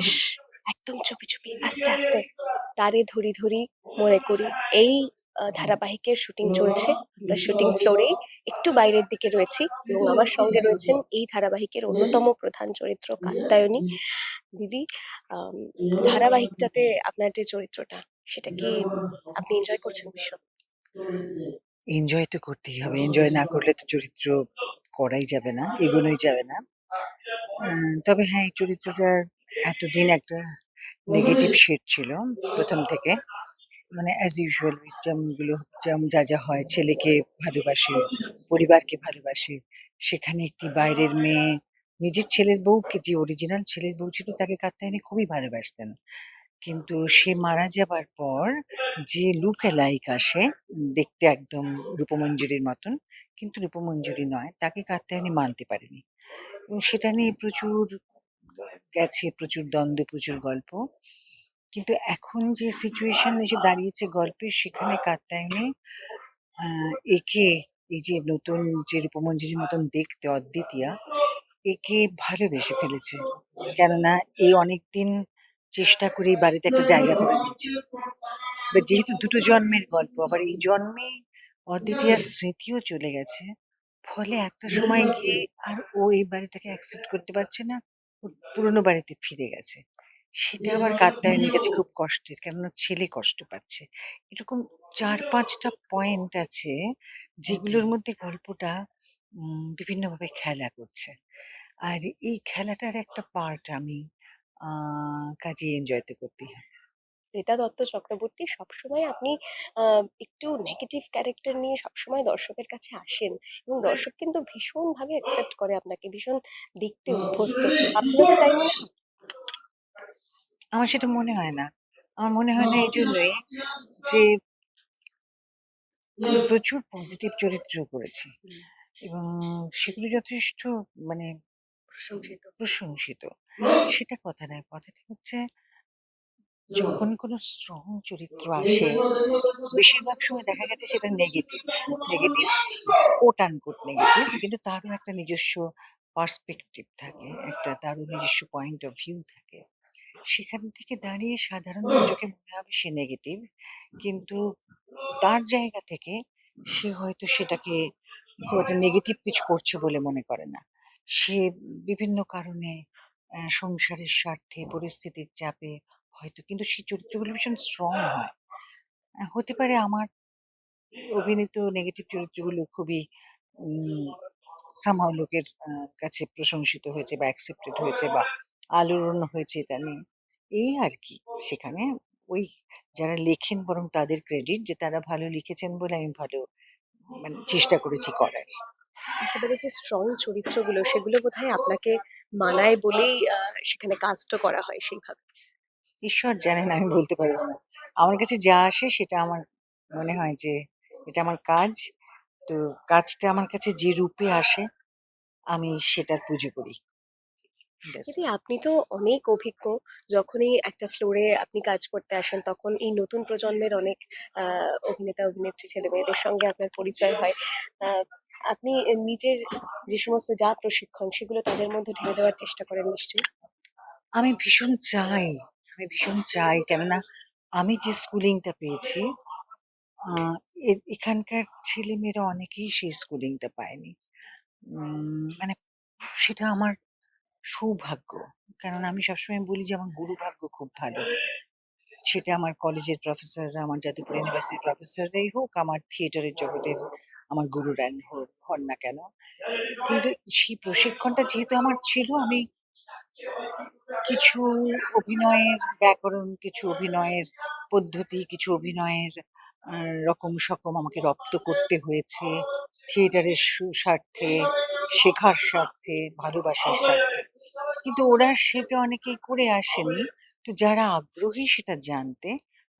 শ্, একদম চুপি চুপি আস্তে আস্তে তারে ধরি ধরি মনে করি এই ধারাবাহিকের শুটিং চলছে। আমরা শুটিং ফ্লোরেই একটু বাইরের দিকে রয়েছি এবং আমার সঙ্গে রয়েছেন এই ধারাবাহিকের অন্যতম প্রধান চরিত্র কাত্যায়নী দিদি। আম, ধারাবাহিকটাতে আপনার যে চরিত্রটা, সেটা কি আপনি এনজয় করছেন ভীষণ? এনজয় তো করতেই হবে, এনজয় না করলে তো চরিত্র করাই যাবে না, এগোনোই যাবে না। তবে হ্যাঁ, এই চরিত্রটার এতদিন একটা নেগেটিভ শেড ছিল প্রথম থেকে। মানে অ্যাজ ইউজুয়াল যেমন যা যা হয়, ছেলেকে ভালোবাসে, পরিবারকে ভালোবাসে, সেখানে একটি বাইরের মেয়ে নিজের ছেলের বউকে, যে অরিজিনাল ছেলের বউ ছিল, তাকে কাত্যায়নী খুবই ভালোবাসতেন। কিন্তু সে মারা যাবার পর যে লুক অ্যালাইক আসে, দেখতে একদম রূপমঞ্জুরির মতন, কিন্তু রূপমঞ্জুরি নয়, তাকে কাত্যায়নী মানতে পারেনি। এবং সেটা নিয়ে প্রচুর গেছে, প্রচুর দ্বন্দ্ব, প্রচুর গল্প। কিন্তু এখন যে সিচুয়েশন এসে দাঁড়িয়েছে গল্পের, সেখানে কাত্যায়নী একে, এই যে নতুন, যে রূপমঞ্জুরির মতন দেখতে অদ্বিতীয়া, একে ভালোবেসে ফেলেছে। কেননা এই অনেকদিন চেষ্টা করে এই বাড়িতে একটা জায়গা করে নিয়েছিল। এবার যেহেতু দুটো জন্মের গল্প, আবার এই জন্মে অদ্বিতীয়ার স্মৃতিও চলে গেছে, ফলে একটা সময় গিয়ে আর ও এই বাড়িটাকে অ্যাকসেপ্ট করতে পারছে না, ওর পুরোনো বাড়িতে ফিরে গেছে। সেটা আবার কাত্যায়নীর কাছে খুব কষ্টের, কেননা ছেলে কষ্ট পাচ্ছে। এরকম ৪-৫টা পয়েন্ট আছে যেগুলোর মধ্যে গল্পটা বিভিন্নভাবে খেলা করছে। আর এই খেলাটার একটা পার্ট আমি, কাজেই এনজয় তো করতেই হবে। রীতা দত্ত চক্রবর্তী, সবসময় আপনি একটু নেগেটিভ ক্যারেক্টার নিয়ে সবসময় দর্শকের কাছে আসেন এবং দর্শক কিন্তু ভীষণ ভাবে অ্যাকসেপ্ট করে আপনাকে, ভীষণ দেখতে অভ্যস্ত। আপনারও কি তাই মনে হয়? আমার সেটা মনে হয় না। আমার মনে হয় না এই জন্যই যে আমি প্রচুর পজিটিভ চরিত্র করেছি হুম, এবং সেগুলো যথেষ্ট, মানে প্রশংসিত। প্রশংসিত। সেটা কথা নয়, কথাটা হচ্ছে যখন কোনো স্ট্রং চরিত্র আসে, বেশিরভাগ সময় দেখা গেছে সেটা negative, negative, coat unquote negative, কিন্তু তারও একটা নিজস্ব পার্সপেক্টিভ থাকে, একটা তারও নিজস্ব পয়েন্ট অফ ভিউ থাকে। সেখান থেকে দাঁড়িয়ে সাধারণ চোখে মনে হবে সে নেগেটিভ, কিন্তু তার জায়গা থেকে সে হয়তো সেটাকে খুব একটা নেগেটিভ কিছু করছে বলে মনে করে না। সে বিভিন্ন কারণে, সংসারের স্বার্থে, পরিস্থিতির চাপে হয়তো, কিন্তু সেই চরিত্রগুলো ভীষণ স্ট্রং হয়। হতে পারে আমার অভিনীত নেগেটিভ চরিত্রগুলো খুবই সামহাও লোকের কাছে প্রশংসিত হয়েছে বা অ্যাকসেপ্টেড হয়েছে বা আলোড়ন হয়েছে এটা নিয়ে, এই আর কি। সেখানে ওই যারা লেখেন বরং তাদের ক্রেডিট, যে তারা ভালো লিখেছেন বলে আমি ভালো, মানে চেষ্টা করেছি করার। একেবারে যে স্ট্রং চরিত্রগুলো, সেগুলো বোধহয় আপনাকে মানায় বলেই সেখানে কাজটা করা হয় সেইভাবে। ঈশ্বর জানেন, আমি বলতে পারবো না। আমার কাছে যা আসে সেটা আমার মনে হয় যে এটা আমার কাজ। তো কাজটা আমার কাছে যে রূপে আসে, আমি সেটার পুজো করি। That's দিদি, all. আপনি তো অনেক অভিজ্ঞ। যখনই একটা ফ্লোরে আপনি কাজ করতে আসেন, তখন এই নতুন প্রজন্মের অনেক অভিনেতা অভিনেত্রী ছেলে মেয়েদের সঙ্গে আপনার পরিচয় হয়। আহ, আপনি নিজের যে সমস্ত যা প্রশিক্ষণ, সেগুলো তাদের মধ্যে ঢেলে দেওয়ার চেষ্টা করেন নিশ্চয়ই। আমি ভীষণ চাই, আমি ভীষণ চাই, কেননা আমি যে স্কুলিংটা পেয়েছি, আহ, এখানকার ছেলেমেয়েরা অনেকেই সেই স্কুলিংটা পায়নি। মানে সেটা আমার সৌভাগ্য। কেননা আমি সবসময় বলি যে আমার গুরু ভাগ্য খুব ভালো। সেটা আমার কলেজের প্রফেসররা, আমার যাদবপুর ইউনিভার্সিটির প্রফেসররাই হোক, আমার থিয়েটারের জগতের আমার গুরুরা হন না কেন, কিন্তু সেই প্রশিক্ষণটা যেহেতু আমার ছিল, আমি কিছু অভিনয়ের ব্যাকরণ, কিছু অভিনয়ের পদ্ধতি, কিছু অভিনয়ের রকম সকম আমাকে রপ্ত করতে হয়েছে থিয়েটারের স্বার্থে, শেখার স্বার্থে, ভালোবাসার স্বার্থে। কিন্তু ওরা সেটা অনেকেই করে আসেনি। তো যারা আগ্রহী সেটা জানতে,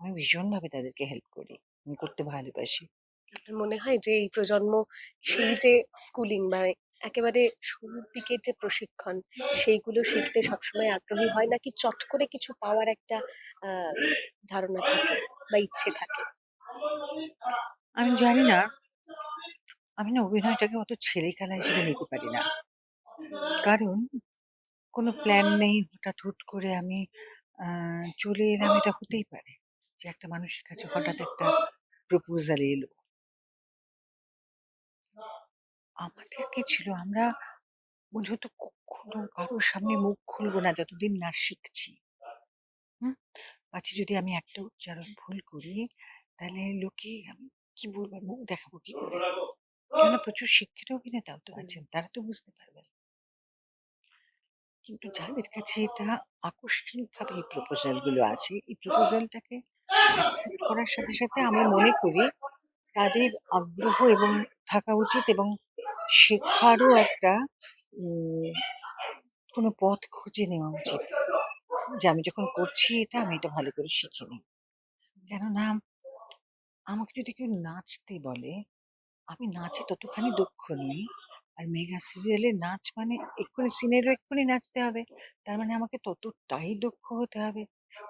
আমি ভীষণভাবে তাদেরকে হেল্প করি, আমি করতে ভালোবাসি। আপনার মনে হয় যে এই প্রজন্ম সেই যে স্কুলিং বা একেবারে শুরুর দিকের যে প্রশিক্ষণ, সেইগুলো শিখতে সবসময় আগ্রহী হয়, নাকি চট করে কিছু পাওয়ার একটা আহ ধারণা থাকে বা ইচ্ছে থাকে? আমি জানি না, আমি না অভিনয়টাকে অত ছেলে খেলা হিসেবে নিতে পারি না। কারণ কোনো প্ল্যান নেই, হঠাৎ হুট করে আমি চলে এলাম, এটা হতেই পারে যে একটা মানুষের কাছে হঠাৎ একটা প্রপোজাল এলো। আমাদের কি ছিল, আমরা মনে হতো কখনো কারোর সামনে মুখ খুলবো না যতদিন না শিখছি। হুম? আচ্ছা, যদি আমি একটা উচ্চারণ ভুল করি তাহলে লোকে আমি কি বলবো, মুখ দেখাবো কি করে? কেননা প্রচুর শিক্ষিত অভিনেতাও তো আছেন, তারা তো বুঝতে পারবেন। কিন্তু যাদের কাছে এটা আকস্মিকভাবে এই প্রপোজাল গুলো আসে, এই প্রপোজালটাকে অ্যাকসেপ্ট করার সাথে সাথে আমি মনে করি তাদের আগ্রহ এবং থাকা উচিত, এবং শেখারও একটা উম, কোনো পথ খুঁজে নেওয়া উচিত, যে আমি যখন করছি এটা, আমি এটা ভালো করে শিখে নিই। কেননা আমাকে যদি কেউ নাচতে বলে, আমি নাচে ততখানি দক্ষ নই। আর মেগা সিরিয়ালে নাচ মানে এক্ষুনি সিনেরও এক্ষুনি নাচতে হবে, তার মানে আমাকে ততটাই দক্ষ হতে হবে।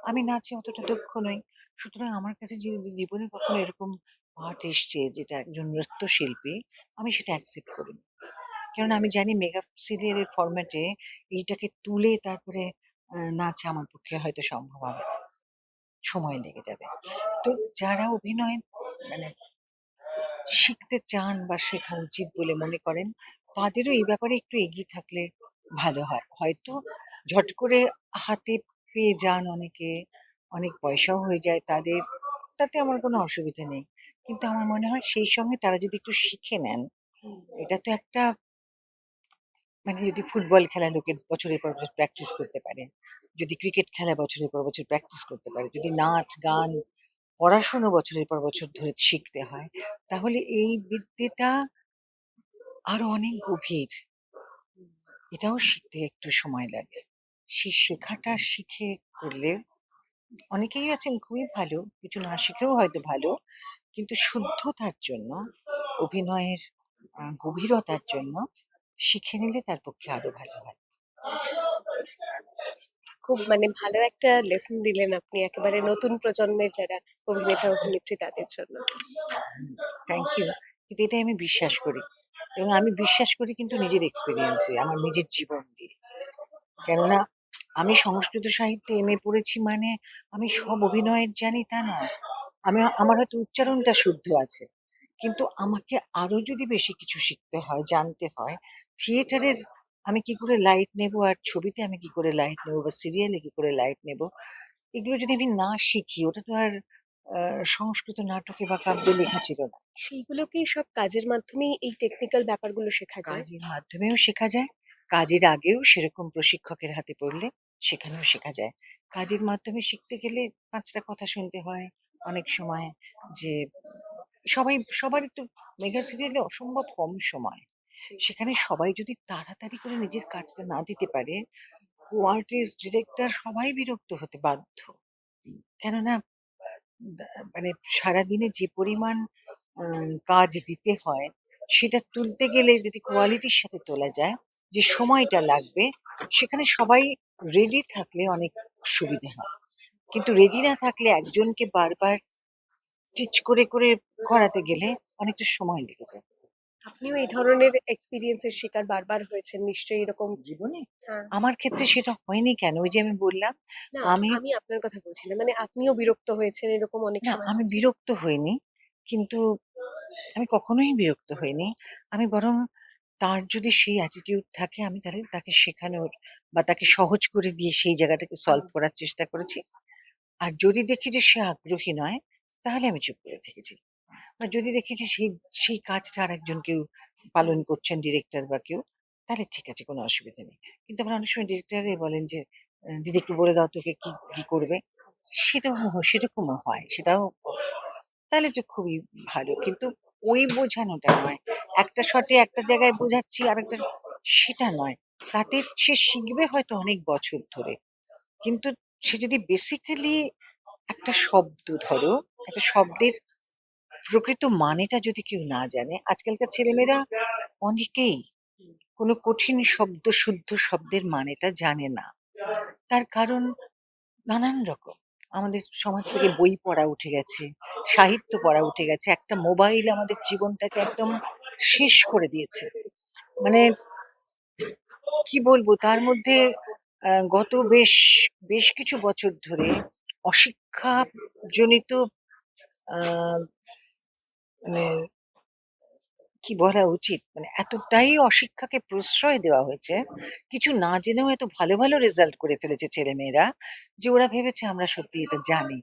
আমি নাচে অতটা দক্ষ নই। সুতরাং আমার কাছে যে জীবনে কখনো এরকম পার্ট এসছে যেটা একজন নৃত্যশিল্পী, আমি সেটা অ্যাকসেপ্ট করি। কেননা আমি জানি মেগা সিরিয়ালের ফরম্যাটে এইটাকে তুলে তারপরে নাচ আমার পক্ষে হয়তো সম্ভব হবে না। সময় লেগে যাবে। তো যারা অভিনয় মানে শিখতে চান বা শেখা উচিত বলে মনে করেন, তাদেরও এই ব্যাপারে একটু এগিয়ে থাকলে ভালো হয়। হয়তো ঝট করে হাতে পেয়ে যান অনেকে, অনেক পয়সাও হয়ে যায় তাদের, তাতে আমার কোনো অসুবিধা নেই। কিন্তু আমার মনে হয় সেই সঙ্গে তারা যদি একটু শিখে নেন, এটা তো একটা, মানে যদি ফুটবল খেলা লোকে বছরের পর বছর প্র্যাকটিস করতে পারে, যদি ক্রিকেট খেলা বছরের পর বছর প্র্যাকটিস করতে পারে, যদি নাচ গান পড়াশুনো বছরের পর বছর ধরে শিখতে হয়, তাহলে এই বিদ্যেটা আরো অনেক গভীর। এটাও শিখতে একটু সময় লাগে। সেই শেখাটা শিখে করলে, অনেকেই আছেন খুবই ভালো, কিছু না শিখেও হয়তো ভালো, কিন্তু শুদ্ধতার জন্য, অভিনয়ের গভীরতার জন্য শিখে নিলে তার পক্ষে আরো ভালো হয়। খুব মানে ভালো একটা লেসন দিলেন আপনি একেবারে নতুন প্রজন্মের যারা অভিনেতা অভিনেত্রী তাদের জন্য। Thank you. কিন্তু এটাই আমি বিশ্বাস করি, এবং আমি বিশ্বাস করি কিন্তু নিজের এক্সপিরিয়েন্স দিয়ে, আমার নিজের জীবন দিয়ে। কেননা আমি সংস্কৃত সাহিত্যে এমএ পড়েছি মানে আমি সব অভিনয়ের জানি তা নয়। আমার হয়তো উচ্চারণটা শুদ্ধ আছে, কিন্তু আমাকে আরো যদি বেশি কিছু শিখতে হয়, জানতে হয়, থিয়েটারের আমি কি করে লাইট নেব, আর ছবিতে আমি কি করে লাইট নেব, বা সিরিয়ালে কি করে লাইট নেব, এগুলো যদি আমি না শিখি, ওটা তো আর সংস্কৃত নাটকে বা কাব্যে লেখা ছিল না। সেইগুলোকে সব কাজের মাধ্যমেই এই টেকনিক্যাল ব্যাপারগুলো শেখা যায়। কাজের মাধ্যমেও শেখা যায়, কাজের আগেও সেরকম প্রশিক্ষকের হাতে পড়লে সেখানেও শেখা যায়। কাজের মাধ্যমে শিখতে গেলে ৫টা কথা শুনতে হয় অনেক সময়, যে সবারই তো মেগা সিরিয়ালে অসম্ভব কম সময়। সেখানে সবাই যদি তাড়াতাড়ি করে নিজের কাজটা না দিতে পারে, কো আর্টিস্ট, ডিরেক্টর সবাই বিরক্ত হতে বাধ্য। কেননা মানে সারাদিনে যে পরিমাণ কাজ দিতে হয়, সেটা তুলতে গেলে যদি কোয়ালিটির সাথে তোলা যায়, যে সময়টা লাগবে, সেখানে সবাই রেডি থাকলে অনেক সুবিধে হয়। কিন্তু রেডি না থাকলে একজনকে বারবার টিচ করে করে করাতে গেলে অনেকটা সময় লেগে যায়। আপনিও এই ধরনের এক্সপিরিয়েন্সের শিকার বারবার হয়েছেন নিশ্চয়ই এরকম। জীবনে হ্যাঁ। আমার ক্ষেত্রে সেটা হয়নি কেন, ওই যে আমি বললাম, না, আমি আমি আপনার কথা বলছি না, মানে আপনিও বিরক্ত হয়েছেন এরকম অনেক না সময় আমি হয়েছে। বিরক্ত হইনি, কিন্তু আমি কখনোই বিরক্ত হইনি। আমি বরং তার যদি সেই অ্যাটিটিউড থাকে, আমি তাহলে তাকে শেখানোর বা তাকে সহজ করে দিয়ে সেই জায়গাটাকে সলভ করার চেষ্টা করেছি। আর যদি দেখি যে সে আগ্রহী নয়, তাহলে আমি চুপ করে থেকেছি। বা যদি দেখি যে সেই সেই কাজটা আরেকজন কেউ পালন করছেন, ডিরেক্টর বা কেউ, তাহলে ঠিক আছে, কোনো অসুবিধা নেই। কিন্তু আবার অনেক সময় ডিরেক্টর বলেন যে, "দিদি একটু বলে দাও তোকে কি, কি করবে?" সেরকমও হয়। সেটাও তাহলে তো খুবই ভালো। কিন্তু ওই বোঝানোটা নয়। একটা শটে একটা জায়গায় বোঝাচ্ছি, আরেকটা সেটা নয়। তাতে সে শিখবে হয়তো অনেক বছর ধরে। কিন্তু সে যদি বেসিক্যালি একটা শব্দ ধরো, একটা শব্দের প্রকৃত মানেটা যদি কেউ না জানে, আজকালকার ছেলেমেয়েরা অনেকেই কোনো কঠিন শব্দ, শুদ্ধ শব্দের মানেটা জানে না। তার কারণ নানান রকম। আমাদের সমাজ থেকে বই পড়া উঠে গেছে, সাহিত্য পড়া উঠে গেছে। একটা মোবাইল আমাদের জীবনটাকে একদম শেষ করে দিয়েছে। মানে কি বলবো, তার মধ্যে গত বেশ বেশ কিছু বছর ধরে অশিক্ষাজনিত আহ, মানে কি বলা উচিত, মানে এতটাই অশিক্ষাকে প্রশ্রয় দেওয়া হয়েছে, কিছু না জেনেও এত ভালো ভালো রেজাল্ট করে ফেলেছে ছেলেমেয়েরা যে ওরা ভেবেছে আমরা সত্যি এটা জানি।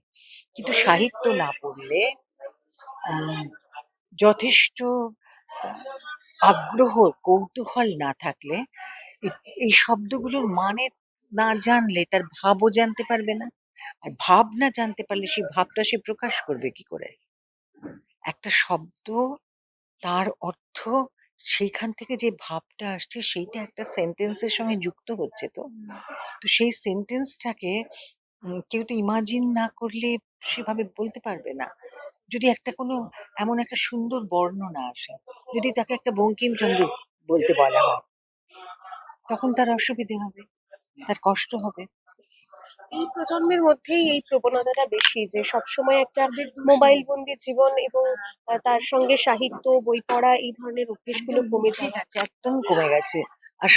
কিন্তু সাহিত্য না পড়লে, আহ, যথেষ্ট আহ, আগ্রহ কৌতূহল না থাকলে, এই শব্দগুলোর মানে না জানলে তার ভাবও জানতে পারবে না। আর ভাব না জানতে পারলে সেই ভাবটা সে প্রকাশ করবে কি করে? একটা শব্দ, তার অর্থ, সেইখান থেকে যে ভাবটা আসছে সেইটা একটা সেন্টেন্সের সঙ্গে যুক্ত হচ্ছে। তো তো সেই সেন্টেন্সটাকে কেউ তো ইমাজিন না করলে সেভাবে বলতে পারবে না। যদি একটা কোনো এমন একটা সুন্দর বর্ণনা আসে, যদি তাকে একটা বঙ্কিমচন্দ্র বলতে বলা হয়, তখন তার অসুবিধে হবে, তার কষ্ট হবে। এই প্রজন্মের মধ্যেই এই প্রবণতাটা বেশি, যে সবসময় একটা মোবাইল বন্দি জীবন এবং তার সঙ্গে সাহিত্য বই পড়া এই ধরনের অভ্যেসগুলো একদম কমে উঠে যাওয়া। গেছে, একদম কমে গেছে। আর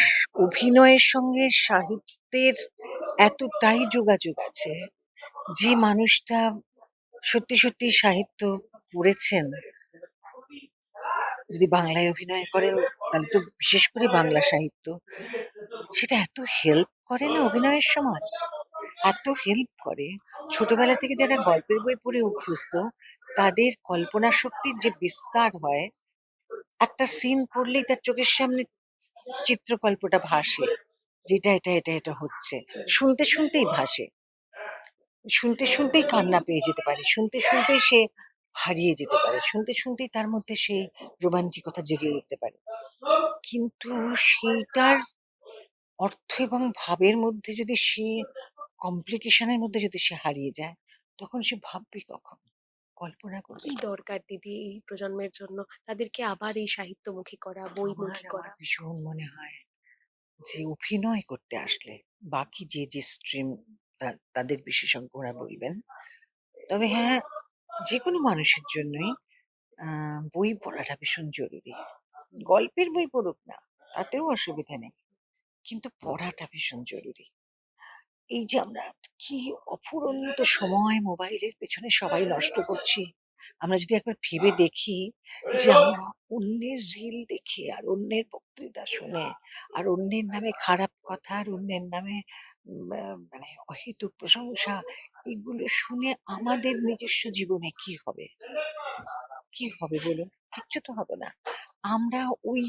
অভিনয়ের সঙ্গে সাহিত্যের এতটাই যোগাযোগ আছে, যে মানুষটা সত্যি সত্যি সাহিত্য পড়েছেন, যদি বাংলায় অভিনয় করেন তাহলে তো বিশেষ করে বাংলা সাহিত্য, সেটা এত হেল্প করে না অভিনয়ের সময়, এত হেল্প করে। ছোটবেলা থেকে যারা গল্পের বই পড়ে অভ্যস্ত, তাদের কল্পনা শক্তির যে বিস্তার হয়, একটা সিন পড়লেই তার চোখের সামনে চিত্রকল্পটা ভাসে, যেটা এটা এটা এটা হচ্ছে, শুনতে শুনতেই ভাসে, শুনতে শুনতেই কান্না পেয়ে যেতে পারে, শুনতে শুনতেই সে হারিয়ে যেতে পারে, শুনতে শুনতেই তার মধ্যে সেই রোমান্টিকতা জেগে উঠতে পারে। কিন্তু সেইটার অর্থ এবং ভাবের মধ্যে যদি সে কমপ্লিকেশনের মধ্যে যদি সে হারিয়ে যায়, তখন সে ভাববে কখন, কল্পনা করবে কি কখন? দরকার দিদি এই প্রজন্মের জন্য তাদেরকে আবার এই সাহিত্যমুখী করা, আমার বইমুখী আমার করা? ভীষণ মনে হয় যে অভিনয় করতে আসলে বাকি যে যে স্ট্রিম তাদের বিশেষজ্ঞরা বলবেন, তবে হ্যাঁ, যে কোনো মানুষের জন্যই বই পড়াটা ভীষণ জরুরি। গল্পের বই পড়ুক না, তাতেও অসুবিধা নেই, কিন্তু পড়াটা ভীষণ জরুরি। এই যে আমরা কি অফুরন্ত সময় মোবাইলের পেছনে সবাই নষ্ট করছি, আমরা যদি একবার ভেবে দেখি যে আমরা অন্যের রিল দেখে আর অন্যের বক্তৃতা শুনে আর অন্যের নামে খারাপ কথা আর অন্যের নামে মানে অহেতুক প্রশংসা, এগুলো শুনে আমাদের নিজস্ব জীবনে কি হবে? কি হবে বলুন? কিচ্ছু তো হবে না। আমরা ওই,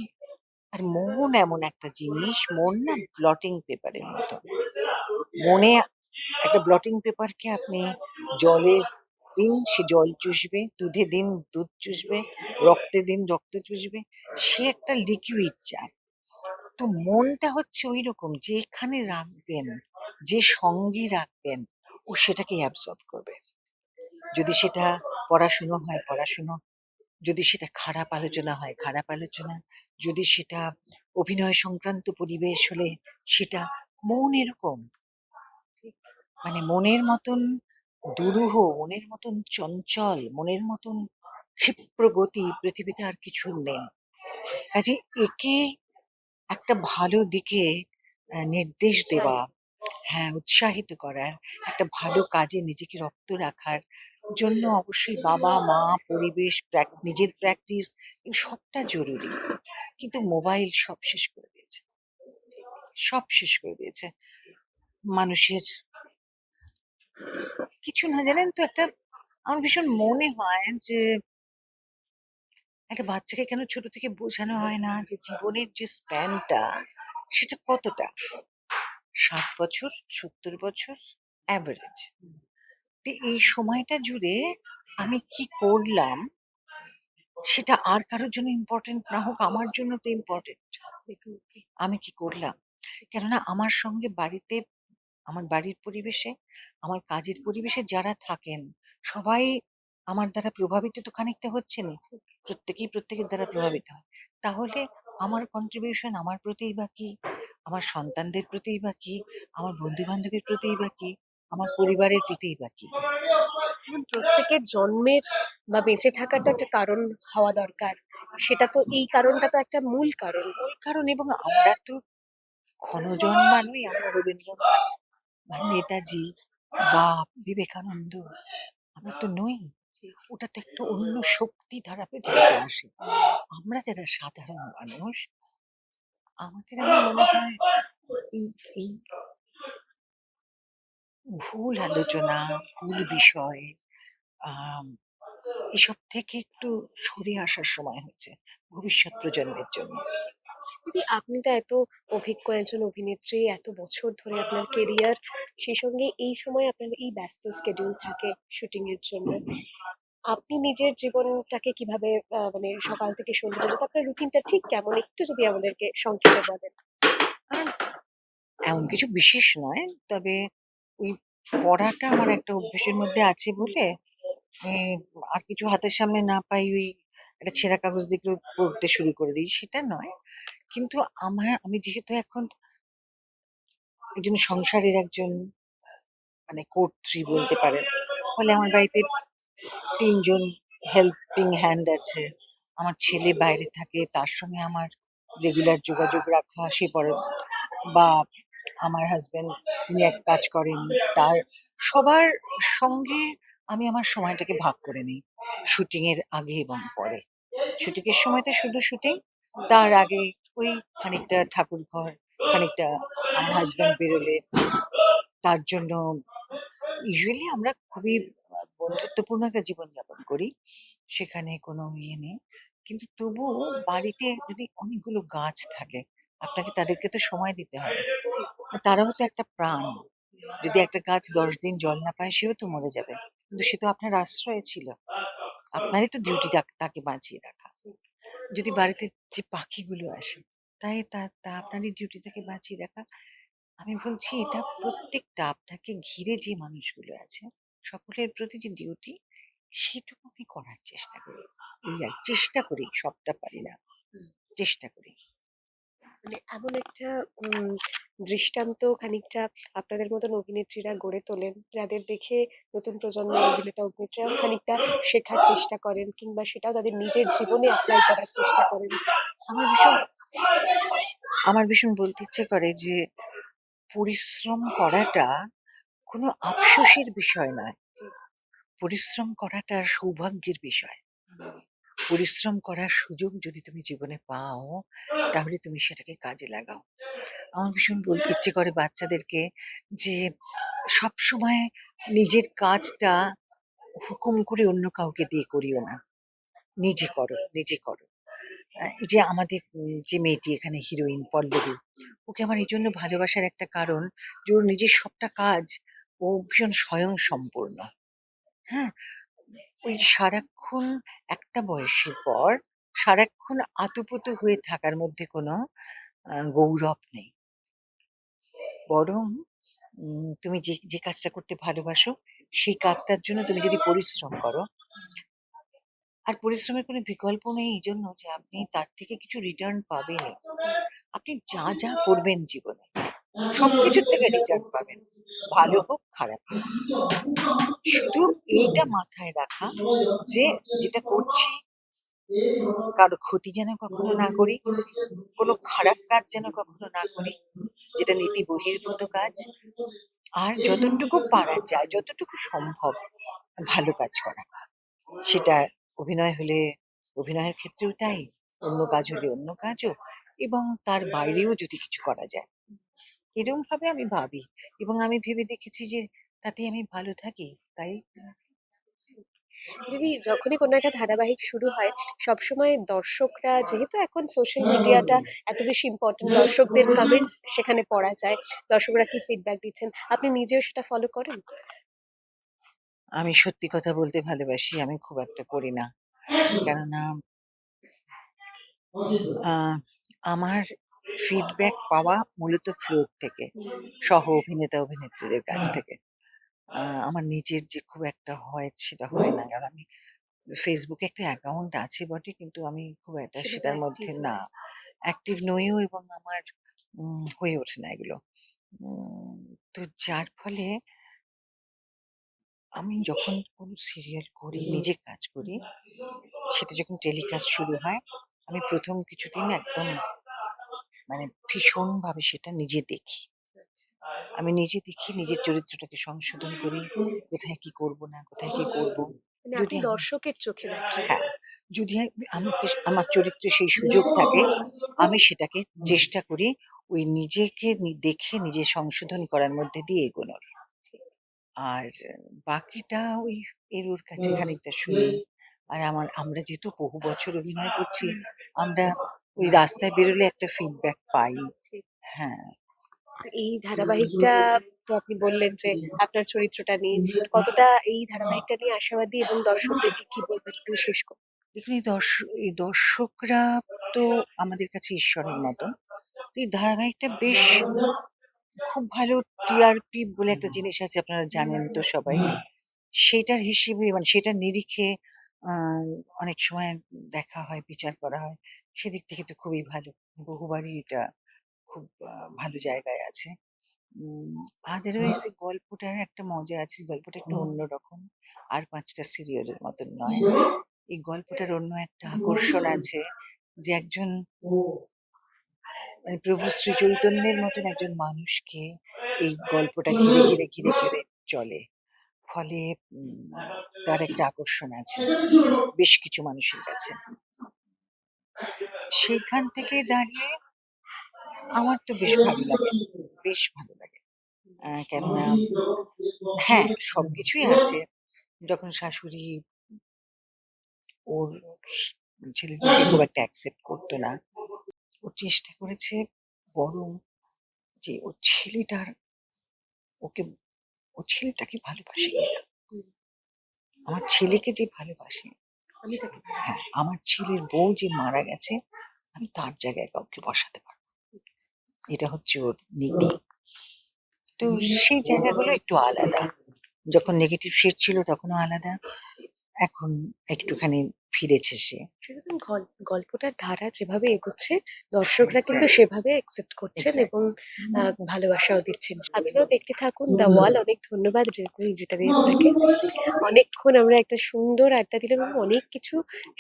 আর মন এমন একটা জিনিস, মন না ব্লটিং পেপারের মতো। মনে একটা ব্লটিং পেপারকে আপনি জলে দিন, সে জল চুষবে, দুধে দিন দুধ চুষবে, রক্তে দিন রক্ত চুষবে, সে একটা লিকুইড চায়। তো মনটা হচ্ছে ওই রকম, যেখানে রাখবেন, যে সঙ্গে রাখবেন, ও সেটাকে অ্যাবসর্ব করবে। যদি সেটা পড়াশুনো হয় পড়াশুনো, যদি সেটা খারাপ আলোচনা হয় খারাপ আলোচনা, যদি সেটা অভিনয় সংক্রান্ত পরিবেশ হলে সেটা, মন এরকম, মানে মনের মতন দুরূহ, মনের মতন চঞ্চল, মনের মতন ক্ষিপ্র গতি পৃথিবীতে আর কিছু নেই। কাজে একে একটা ভালো দিকে নির্দেশ দেওয়া, হ্যাঁ, উৎসাহিত করার, একটা ভালো কাজে নিজেকে রপ্ত রাখার জন্য অবশ্যই বাবা মা, পরিবেশ, নিজের প্র্যাকটিস, সবটা জরুরি। কিন্তু মোবাইল সব শেষ করে দিয়েছে, সব শেষ করে দিয়েছে মানুষের। কিছু না জানেন তো, একটা আমার ভীষণ মনে হয় যে একটা বাচ্চাকে কেন ছোট থেকে বোঝানো হয় না যে জীবনের যে স্প্যানটা, সেটা কতটা, 60 বছর, 70 বছর অ্যাভারেজ। তো এই সময়টা জুড়ে আমি কি করলাম, সেটা আর কারোর জন্য ইম্পর্টেন্ট না হোক, আমার জন্য তো ইম্পর্টেন্ট। আমি কি করলাম, কেননা আমার সঙ্গে বাড়িতে, আমার বাড়ির পরিবেশে, আমার কাজের পরিবেশে যারা থাকেন, সবাই আমার দ্বারা প্রভাবিত তো খানিকটা হচ্ছেনই, প্রত্যেকেই প্রত্যেকের দ্বারা প্রভাবিত হয়। তাহলে আমার কন্ট্রিবিউশন আমার প্রতিই বা কি, আমার সন্তানদের প্রতিই বা কি, আমার বন্ধু বান্ধবের প্রতিই বা কি, আমার পরিবারের প্রতিই বা কি? এখন প্রত্যেকের জন্মের বা বেঁচে থাকার তো একটা কারণ হওয়া দরকার, সেটা তো এই কারণটা তো একটা মূল কারণ। ওই কারণ, এবং আমরা তো ক্ষণজন্মানোই আমরা রবীন্দ্রনাথ বা নেতাজি বা বিবেকানন্দ আমরা তো নই। ওটা তো একটা অন্য শক্তি ধারা পৃথিবীতে আসে। আমরা যারা সাধারণ মানুষ, আমাদের আমার মনে হয় এই এই ভুল আলোচনা, ভুল বিষয় আম এসব থেকে একটু সরে আসার সময় হয়েছে ভবিষ্যৎ প্রজন্মের জন্য। দিদি, আপনি তো এত অভিজ্ঞ একজন অভিনেত্রী, এত বছর ধরে আপনার কেরিয়ার, সেই সঙ্গে এই সময় আপনার এই ব্যস্ত স্কেডিউল থাকে শুটিং এর জন্য। আপনি নিজের জীবনটাকে কিভাবে মানে সকাল থেকে সন্ধ্যা পর্যন্ত আপনার রুটিনটা ঠিক কেমন, একটু যদি আমাদেরকে সংক্ষেপে বলেন। আর এমন কিছু বিশেষ নয়, তবে ওই পড়াটা আমার একটা অভ্যেসের মধ্যে আছে বলে আর কিছু হাতের সামনে না পাই ওই একটা ছেঁড়া কাগজ দেখলে পড়তে শুরু করে দিই, সেটা নয়। কিন্তু আমি যেহেতু এখন একজন সংসারের একজন মানে কর্ত্রী বলতে পারেন, ফলে আমার বাড়িতে ৩ জন হেল্পিং হ্যান্ড আছে। আমার ছেলে বাইরে থাকে, তার সঙ্গে আমার রেগুলার যোগাযোগ রাখা, সে পরে বা আমার হাসব্যান্ড তিনি এক কাজ করেন, তার সবার সঙ্গে আমি আমার সময়টাকে ভাগ করে নিই শুটিং এর আগে এবং পরে। শুটিং এর সময় তো শুধু শুটিং, তার আগে ওই খানিকটা ঠাকুরঘর, খানিকটা আমার হাসব্যান্ড বেরোলে তার জন্য ইউজুয়ালি আমরা খুবই বন্ধুত্বপূর্ণ একটা জীবনযাপন করি। সেখানে কোনো ইয়ে নেই। কিন্তু তবুও বাড়িতে যদি অনেকগুলো গাছ থাকে, আপনাকে তাদেরকে তো সময় দিতে হবে। তারাও তো একটা প্রাণ। যদি একটা গাছ ১০ দিন জল না পায়, সেও তো মরে যাবে। কিন্তু সে তো আপনার আশ্রয়ে ছিল। আপনারই তো ডিউটি তাকে বাঁচিয়ে রাখা। যদি বাড়িতে যে পাখিগুলো আসে, তাই তা তা আপনারই ডিউটি তাকে বাঁচিয়ে রাখা। আমি বলছি এটা প্রত্যেকটা আপনাকে ঘিরে যে মানুষগুলো আছে, সকলের প্রতি যে ডিউটি, সেটুকু আমি করার চেষ্টা করি। এই আর চেষ্টা করি, সবটা পারি না। চেষ্টা করি। মানে এমন একটা উম দৃষ্টান্ত খানিকটা আপনাদের মতন অভিনেত্রীরা গড়ে তোলেন, যাদের দেখে নতুন প্রজন্মের অভিনেতা অভিনেত্রীরাও খানিকটা শেখার চেষ্টা করেন, কিংবা সেটাও তাদের নিজের জীবনে অ্যাপ্লাই করার চেষ্টা করেন। আমার ভীষণ আমার ভীষণ বলতে ইচ্ছে করে যে পরিশ্রম করাটা কোনো আফসোসের বিষয় নয়। পরিশ্রম করাটা সৌভাগ্যের বিষয়। পরিশ্রম করার সুযোগ যদি তুমি জীবনে পাও, তাহলে তুমি সেটাকে কাজে লাগাও। আমার ভীষণ বলতে ইচ্ছে করে বাচ্চাদেরকে যে সবসময় নিজের কাজটা হুকুম করে অন্য কাউকে দিয়ে করিও না। নিজে করো, নিজে করো। এই যে আমাদের যে মেয়েটি এখানে হিরোইন পল্লবী, ওকে আমার এইজন্য ভালোবাসার একটা কারণ যে ওর নিজের সবটা কাজ ও ভীষণ স্বয়ংসম্পূর্ণ। হ্যাঁ? ওই সারাক্ষণ একটা বয়সের পর সারাক্ষণ আতুপুতু হয়ে থাকার মধ্যে কোনো গৌরব নেই। বরং তুমি যে কাজটা করতে ভালোবাসো, সেই কাজটার জন্য তুমি যদি পরিশ্রম করো, আর পরিশ্রমের কোনো বিকল্প নেই এইজন্য যে আপনি তার থেকে কিছু রিটার্ন পাবেনই। আপনি যা করবেন জীবনে, সবকিছুর থেকে রিটার্ন পাবেন। ভালো হোক, খারাপ হোক। শুধু এইটা মাথায় রাখা যে যেটা করছি কারো ক্ষতি যেন কখনো না করি, কোনো খারাপ কাজ যেন কখনো না করি, যেটা নীতি বহির্ভূত কাজ। আর যতটুকু পারা যায়, যতটুকু সম্ভব ভালো কাজ করা। সেটা অভিনয় হলে অভিনয়ের ক্ষেত্রেও তাই, অন্য কাজ হলে অন্য কাজও, এবং তার বাইরেও যদি কিছু করা যায়। এরকমভাবে আমি ভাবি এবং আমি ভেবে দেখেছি যে তাতে আমি ভালো থাকি। তাই দিদি, যখনই কোনো একটা ধারাবাহিক শুরু হয়, সবসময় দর্শকরা, যেহেতু এখন সোশ্যাল মিডিয়াটা এত বেশি ইম্পর্টেন্ট, দর্শকদের কমেন্টস সেখানে পড়া যায়, দর্শকরা কি ফিডব্যাক দিচ্ছেন, আপনি নিজেও সেটা ফলো করেন? আমি সত্যি কথা বলতে ভালোবাসি। আমি খুব একটা করি না। কেননা আ আমার ফিডব্যাক পাওয়া মূলত ফ্লোর থেকে, সহ অভিনেতা অভিনেত্রীদের কাছ থেকে। আ আমার নিজের যে খুব একটা হয় সেটা হয় না। কারণ আমি Facebook এ একটা অ্যাকাউন্ট আছে বটে, কিন্তু আমি খুব একটা সেটাতে সেটার অ্যাক্টিভ মধ্যে না। না অ্যাক্টিভ নইও এবং আমার হয়ে ওঠে না এগুলো। উম তো যার ফলে আমি যখন কোনো সিরিয়াল করি, নিজে কাজ করি, সেটা যখন টেলিকাস্ট শুরু হয়, আমি ১ম কিছুদিন একদম মানে ভীষণভাবে সেটা নিজে দেখি। আমি নিজে দেখি, নিজের চরিত্রটাকে সংশোধন করি। কোথায় কি করব না, কোথায় কি করব। মানে যদি আপনি আমি দর্শকের চোখে দেখেন। হ্যাঁ, যদি আমাকে আমার চরিত্রে সেই সুযোগ থাকে, আমি সেটাকে চেষ্টা করি ওই নিজেকে দেখে নিজে সংশোধন করার মধ্যে দিয়ে এগোনোর। আর বাকিটা ওই এর ওর কাছে খানিকটা শুনি। আর আমরা যেহেতু বহু বছর অভিনয় করছি, আমরা ওই রাস্তায় বেরোলে একটা ফিডব্যাক পাই। ঠিক। হ্যাঁ। তো এই ধারাবাহিকটা তো আপনি বললেন যে আপনার চরিত্রটা নিয়ে কতটা এই ধারাবাহিকটা নিয়ে আশাবাদী এবং দর্শকদেরকে কি বলবেন আমি শেষ করব। দেখুন এই দর্শকরা তো আমাদের কাছে ঈশ্বরের মতো। তো এই ধারাবাহিকটা বেশ খুব ভালো টিআরপি বলে একটা জিনিস আছে, আপনারা জানেন তো সবাই। সেটার হিসেবে মানে সেটার নিরিখে আহ, অনেক সময় দেখা হয়, বিচার করা হয়। সেদিক থেকে তো খুবই ভালো। বহুবারই এটা খুব ভালো জায়গায় আছে। আদারওয়াইজ গল্পটার একটা মজা আছে, গল্পটা একটু অন্যরকম। আর ৫টা সিরিয়ালের মতন নয়। এই গল্পটার অন্য একটা আকর্ষণ আছে যে একজন মানে প্রভু শ্রী চৈতন্যের মতন একজন মানুষকে এই গল্পটা ঘিরে ঘিরে ঘিরে ঘিরে চলে। ফলে তার একটা আকর্ষণ আছে বেশ কিছু মানুষের কাছে। সেইখান থেকে দাঁড়িয়ে আমার তো বেশ ভালো লাগে, বেশ ভালো লাগে। কেননা হ্যাঁ, সবকিছুই আছে। যখন শাশুড়ি ওর ছেলেটাকে খুব একটা অ্যাকসেপ্ট করতো না, ও চেষ্টা করেছে বরং যে ওকে ও ছেলেটাকে ভালোবাসে না। আমার ছেলেকে যে ভালোবাসে, আমি তাকে হ্যাঁ, আমার ছেলের বউ যে মারা গেছে, আমি তার জায়গায় কাউকে বসাতে পারবো না। এটা হচ্ছে ওর নীতি। তো সেই জায়গাগুলো একটু আলাদা। যখন নেগেটিভ শেড ছিল তখনও আলাদা, এখন একটুখানি ফিরেছে সে। সেরকম গল্পটার ধারা যেভাবে এগোচ্ছে দর্শকরা কিন্তু সেভাবে একসেপ্ট করছেন এবং ভালোবাসাও দিচ্ছেন। আপনিও দেখতে থাকুন দ্য ওয়াল। অনেক ধন্যবাদ রীতাদি আপনাকে। অনেকক্ষণ আমরা একটা সুন্দর আড্ডা দিলাম এবং অনেক কিছু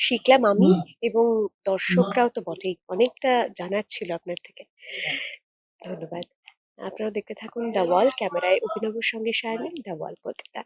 শিখলাম আমি এবং দর্শকরাও তো বটেই। অনেকটা জানার ছিল আপনার থেকে। ধন্যবাদ। আপনারাও দেখতে থাকুন দ্য ওয়াল। ক্যামেরায় অভিনবের সঙ্গে সায়নী, দ্য ওয়াল, কলকাতা।